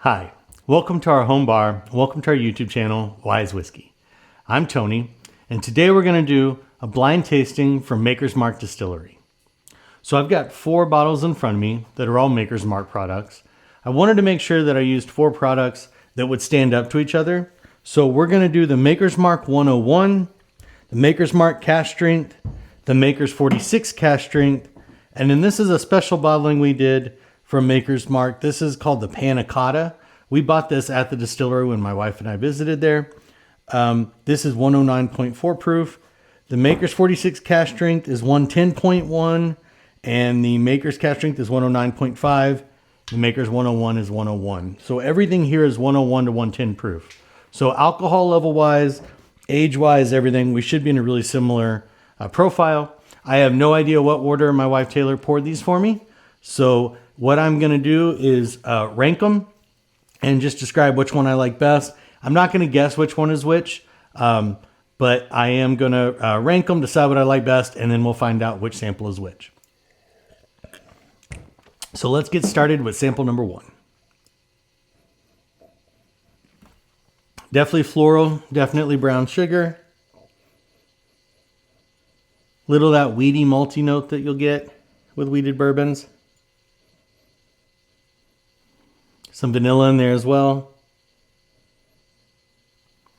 Hi, welcome to our home bar. Welcome to our YouTube channel, Wise Whiskey. I'm Tony, and today we're going to do a blind tasting from Maker's Mark Distillery. So I've got 4 bottles in front of me that are all Maker's Mark products. I wanted to make sure that I used 4 products that would stand up to each other. So we're going to do the Maker's Mark 101, the Maker's Mark Cask Strength, the Maker's 46 Cask Strength, and then this is a special bottling we did from Maker's Mark. This is called the Panna Cotta. We bought this at the distillery when my wife and I visited there. This is 109.4 proof. The Maker's 46 Cask Strength is 110.1, and the Maker's Cask Strength is 109.5. The Maker's 101 is 101. So everything here is 101 to 110 proof. So alcohol level wise, age wise, everything, we should be in a really similar profile. I have no idea what order my wife Taylor poured these for me. So what I'm going to do is rank them and just describe which one I like best. I'm not going to guess which one is which, but I am going to rank them, decide what I like best, and then we'll find out which sample is which. So let's get started with sample number 1. Definitely floral, definitely brown sugar. Little of that weedy malty note that you'll get with wheated bourbons. Some vanilla in there as well.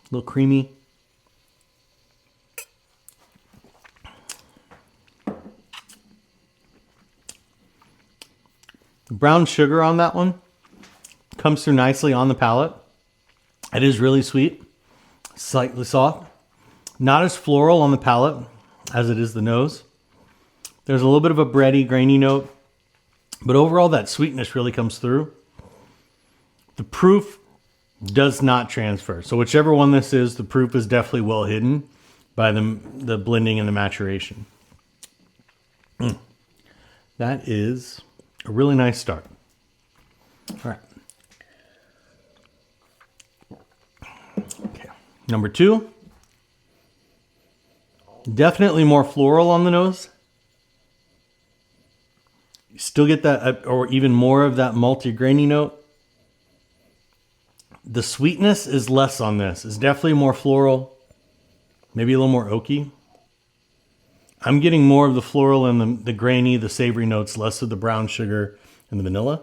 A little creamy. Brown sugar on that one comes through nicely on the palate. It is really sweet, slightly soft. Not as floral on the palate as it is the nose. There's a little bit of a bready, grainy note, but overall that sweetness really comes through. The proof does not transfer. So whichever one this is, the proof is definitely well hidden by the blending and the maturation. That is a really nice start. All right. Okay. Number 2. Definitely more floral on the nose. You still get that, or even more of that malty, grainy note. The sweetness is less on this. It's definitely more floral, maybe a little more oaky. I'm getting more of the floral and the grainy, the savory notes, less of the brown sugar and the vanilla.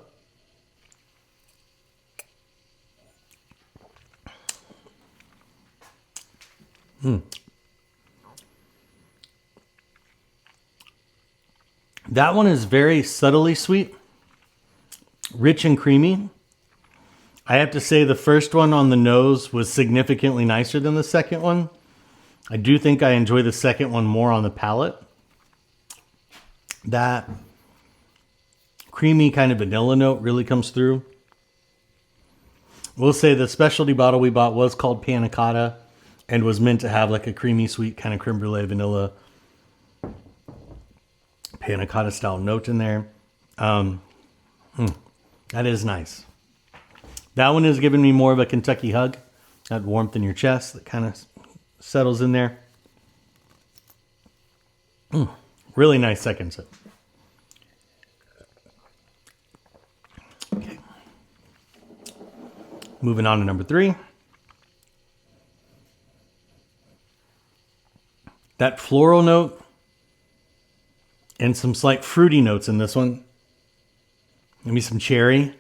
That one is very subtly sweet, rich and creamy. I have to say the first one on the nose was significantly nicer than the second one. I do think I enjoy the second one more on the palate. That creamy kind of vanilla note really comes through. We'll say the specialty bottle we bought was called Panna Cotta and was meant to have like a creamy, sweet kind of creme brulee vanilla Panna Cotta style note in there. That is nice. That one is giving me more of a Kentucky hug. That warmth in your chest that kind of settles in there. Really nice second sip. Okay. Moving on to number 3. That floral note and some slight fruity notes in this one. Maybe some cherry.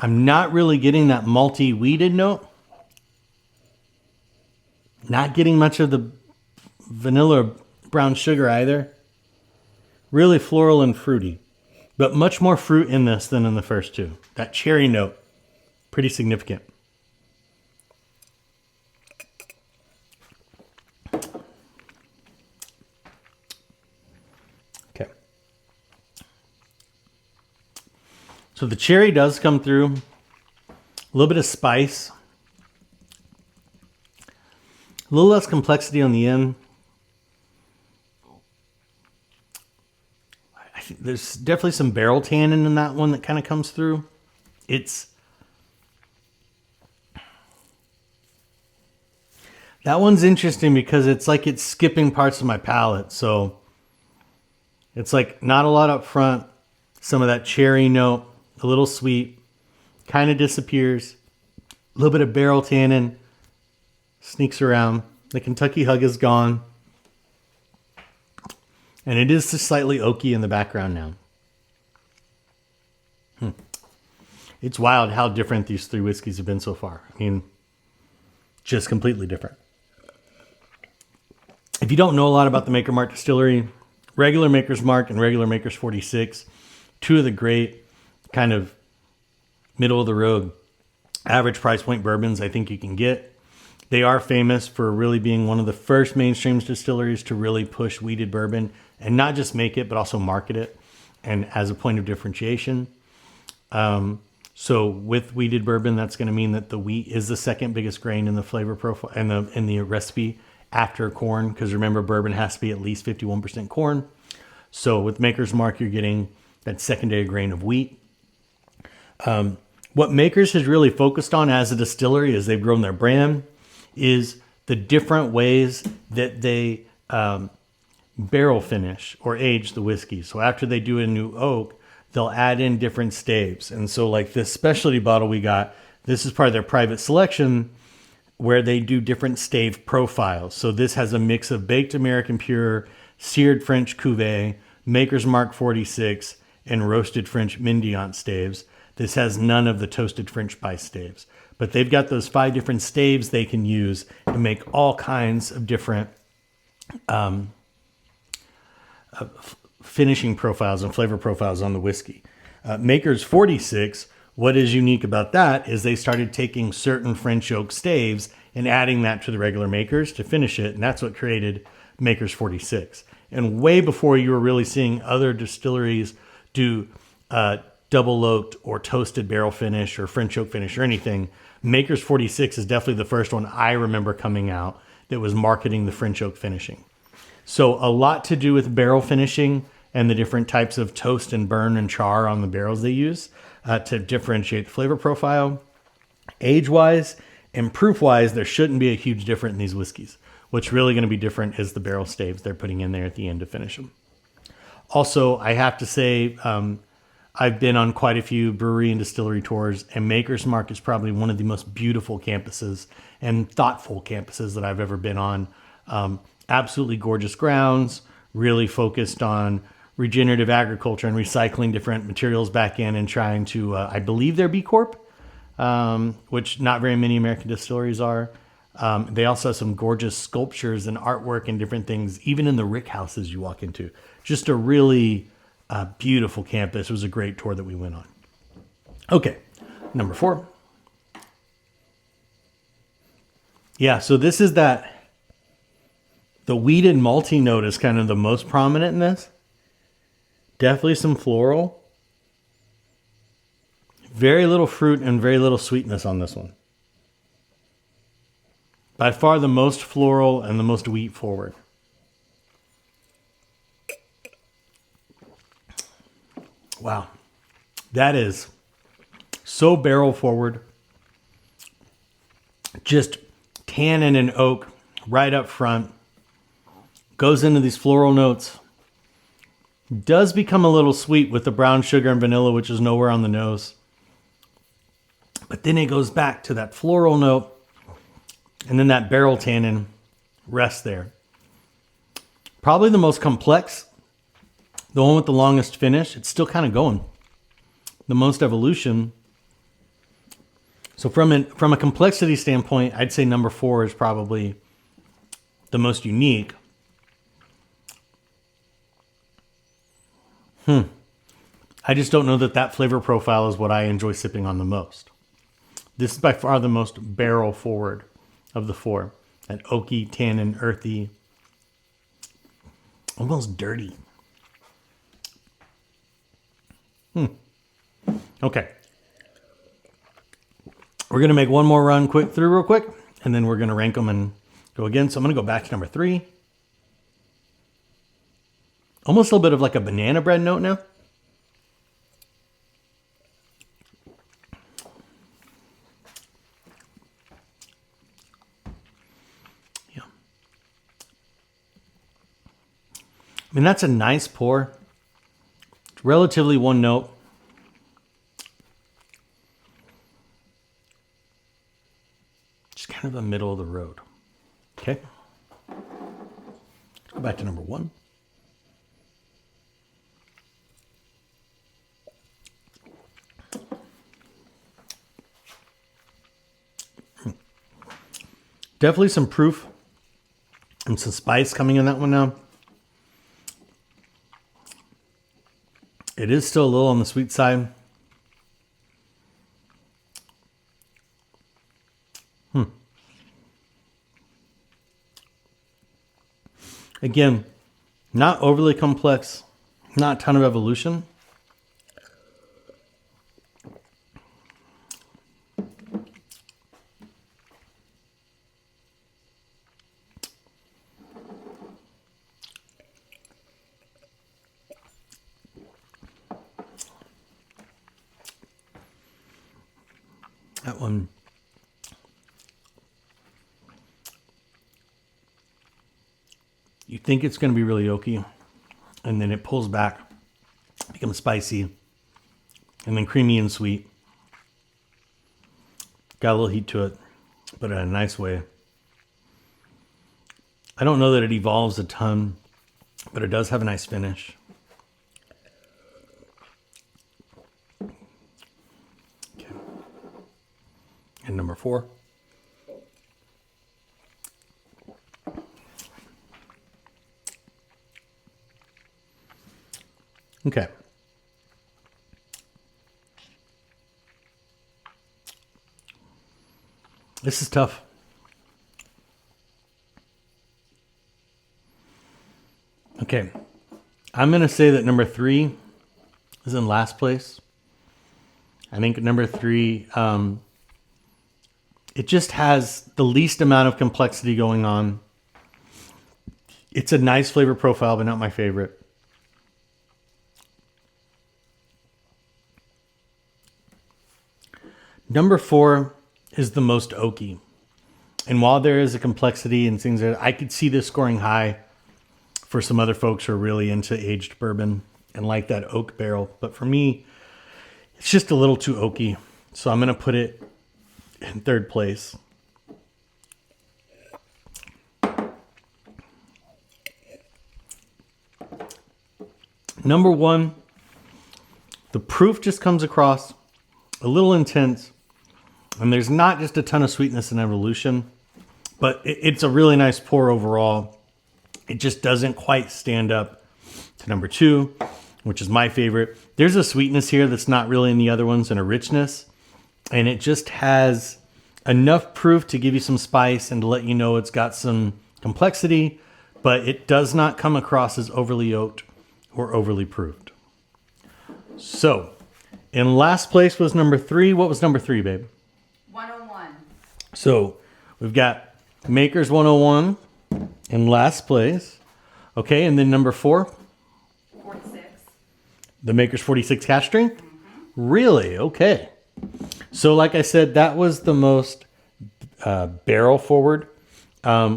I'm not really getting that malty weeded note. Not getting much of the vanilla or brown sugar either. Really floral and fruity. But much more fruit in this than in the first 2. That cherry note, pretty significant. Okay. So the cherry does come through. A little bit of spice. A little less complexity on the end. I think there's definitely some barrel tannin in that one that kind of comes through. That one's interesting because it's like it's skipping parts of my palate. So it's like not a lot up front. Some of that cherry note, a little sweet, kind of disappears. A little bit of barrel tannin sneaks around. The Kentucky hug is gone. And it is just slightly oaky in the background now. It's wild how different these three whiskeys have been so far. I mean, just completely different. If you don't know a lot about the Maker's Mark Distillery, regular Maker's Mark and regular Maker's 46, two of the great kind of middle of the road average price point bourbons I think you can get. They are famous for really being one of the first mainstream distilleries to really push wheated bourbon and not just make it, but also market it and as a point of differentiation. So with wheated bourbon, that's going to mean that the wheat is the second biggest grain in the flavor profile and in the recipe after corn. Because remember, bourbon has to be at least 51% corn. So with Maker's Mark, you're getting that secondary grain of wheat. What Maker's has really focused on as a distillery as they've grown their brand is the different ways that they barrel finish or age the whiskey. So after they do a new oak, they'll add in different staves. And so like this specialty bottle we got, this is part of their private selection where they do different stave profiles. So this has a mix of baked American pure, seared French cuvee, Maker's Mark 46, and roasted French Mendiant staves. This has none of the toasted French spice staves. But they've got those 5 different staves they can use to make all kinds of different finishing profiles and flavor profiles on the whiskey. Maker's 46, what is unique about that is they started taking certain French oak staves and adding that to the regular Maker's to finish it. And that's what created Maker's 46. And way before you were really seeing other distilleries do double oaked or toasted barrel finish or French oak finish or anything, Maker's 46 is definitely the first one I remember coming out that was marketing the French oak finishing. So a lot to do with barrel finishing and the different types of toast and burn and char on the barrels they use to differentiate the flavor profile. Age-wise and proof-wise, there shouldn't be a huge difference in these whiskeys. What's really going to be different is the barrel staves they're putting in there at the end to finish them. Also, I have to say, I've been on quite a few brewery and distillery tours, and Maker's Mark is probably one of the most beautiful campuses and thoughtful campuses that I've ever been on. Absolutely gorgeous grounds, really focused on regenerative agriculture and recycling different materials back in and trying to, I believe they're B Corp, which not very many American distilleries are. They also have some gorgeous sculptures and artwork and different things, even in the rick houses you walk into. Just a really beautiful campus. It was a great tour that we went on. Okay, number 4. Yeah, so this is the wheated malty note is kind of the most prominent in this. Definitely some floral. Very little fruit and very little sweetness on this one. By far the most floral and the most wheat forward. Wow. That is so barrel forward. Just tannin and oak right up front. Goes into these floral notes. Does become a little sweet with the brown sugar and vanilla, which is nowhere on the nose. But then it goes back to that floral note. And then that barrel tannin rests there. Probably the most complex. The one with the longest finish. It's still kind of going. The most evolution. So from a complexity standpoint, I'd say number 4 is probably the most unique. I just don't know that flavor profile is what I enjoy sipping on the most. This is by far the most barrel forward of the 4. That oaky, tannin, earthy, almost dirty. Okay. We're going to make one more run real quick, and then we're going to rank them and go again. So I'm going to go back to number 3. Almost a little bit of like a banana bread note now. Yeah. I mean, that's a nice pour. It's relatively one note. kind of a middle of the road. Okay. Let's go back to number 1. Definitely some proof and some spice coming in that one now. It is still a little on the sweet side. Again, not overly complex, not a ton of evolution. That one, you think it's going to be really oaky, and then it pulls back, becomes spicy, and then creamy and sweet. Got a little heat to it, but in a nice way. I don't know that it evolves a ton, but it does have a nice finish. Okay. And number 4. Okay. This is tough. Okay. I'm going to say that number 3 is in last place. I think number 3, it just has the least amount of complexity going on. It's a nice flavor profile, but not my favorite. Number 4 is the most oaky. And while there is a complexity and things that I could see this scoring high for some other folks who are really into aged bourbon and like that oak barrel. But for me, it's just a little too oaky. So I'm going to put it in 3rd place. Number 1, the proof just comes across a little intense. And there's not just a ton of sweetness and evolution, but it's a really nice pour overall. It just doesn't quite stand up to number 2, which is my favorite. There's a sweetness here that's not really in the other ones, and a richness. And it just has enough proof to give you some spice and to let you know it's got some complexity, but it does not come across as overly oaked or overly proved. So in last place was number 3. What was number 3, babe? 101. So we've got Maker's 101 in last place. Okay, and then number 4? 46. The Maker's 46 Cask Strength? Mm-hmm. Really? Okay. So like I said, that was the most barrel forward,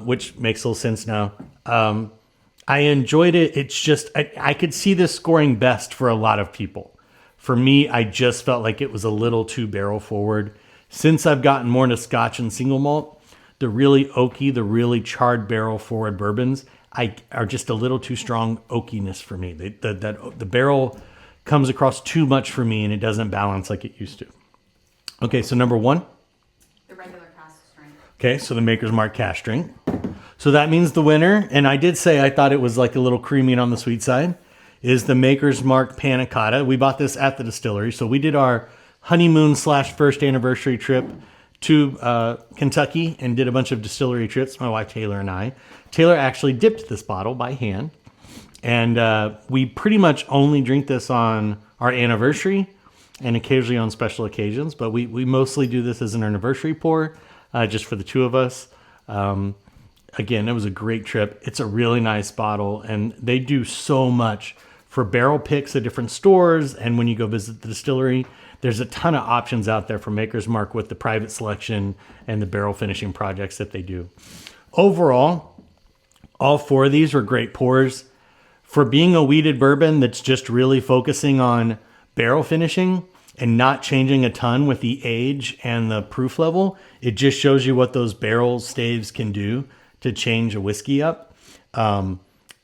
which makes a little sense now. I enjoyed it. It's just, I could see this scoring best for a lot of people. For me, I just felt like it was a little too barrel forward. Since I've gotten more into Scotch and single malt, the really oaky, the really charred barrel forward bourbons are just a little too strong oakiness for me. The barrel comes across too much for me, and it doesn't balance like it used to. Okay, so number 1. The regular Cask Strength. Okay, so the Maker's Mark Cask Strength. So that means the winner, and I did say I thought it was like a little creamy and on the sweet side, is the Maker's Mark Panna Cotta. We bought this at the distillery. So we did our honeymoon / first anniversary trip to Kentucky and did a bunch of distillery trips, my wife Taylor and I. Taylor actually dipped this bottle by hand. And we pretty much only drink this on our anniversary and occasionally on special occasions. But we mostly do this as an anniversary pour, just for the 2 of us. Again, it was a great trip. It's a really nice bottle. And they do so much for barrel picks at different stores. And when you go visit the distillery, there's a ton of options out there for Maker's Mark with the private selection and the barrel finishing projects that they do. Overall, all 4 of these were great pours. For being a wheated bourbon that's just really focusing on barrel finishing, and not changing a ton with the age and the proof level. It just shows you what those barrel staves can do to change a whiskey up.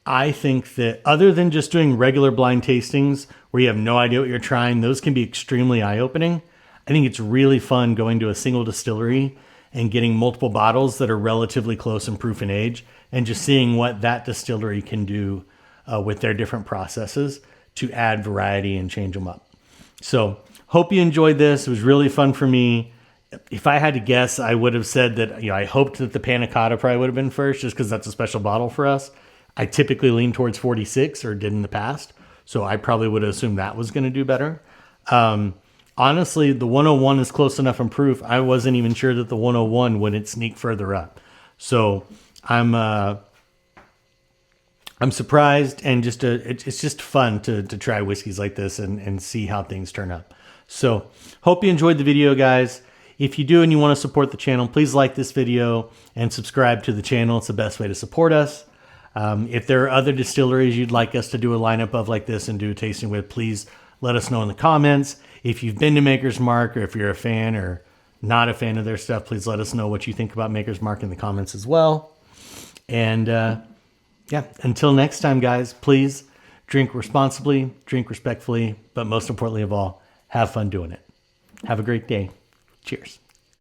I think that other than just doing regular blind tastings where you have no idea what you're trying, those can be extremely eye-opening. I think it's really fun going to a single distillery and getting multiple bottles that are relatively close in proof and age, and just seeing what that distillery can do with their different processes to add variety and change them up. So hope you enjoyed this. It was really fun for me. If I had to guess, I would have said that, I hoped that the Panna Cotta probably would have been first, just because that's a special bottle for us. I typically lean towards 46, or did in the past, so I probably would have assumed that was going to do better. Honestly, the 101 is close enough in proof. I wasn't even sure that the 101 wouldn't sneak further up. So I'm surprised, and it's just fun to try whiskeys like this and see how things turn up. So hope you enjoyed the video, guys. If you do and you want to support the channel, please like this video and subscribe to the channel. It's the best way to support us. If there are other distilleries you'd like us to do a lineup of like this and do a tasting with, please let us know in the comments. If you've been to Maker's Mark, or if you're a fan or not a fan of their stuff, please let us know what you think about Maker's Mark in the comments as well. And yeah, until next time, guys, please drink responsibly, drink respectfully, but most importantly of all, have fun doing it. Have a great day. Cheers.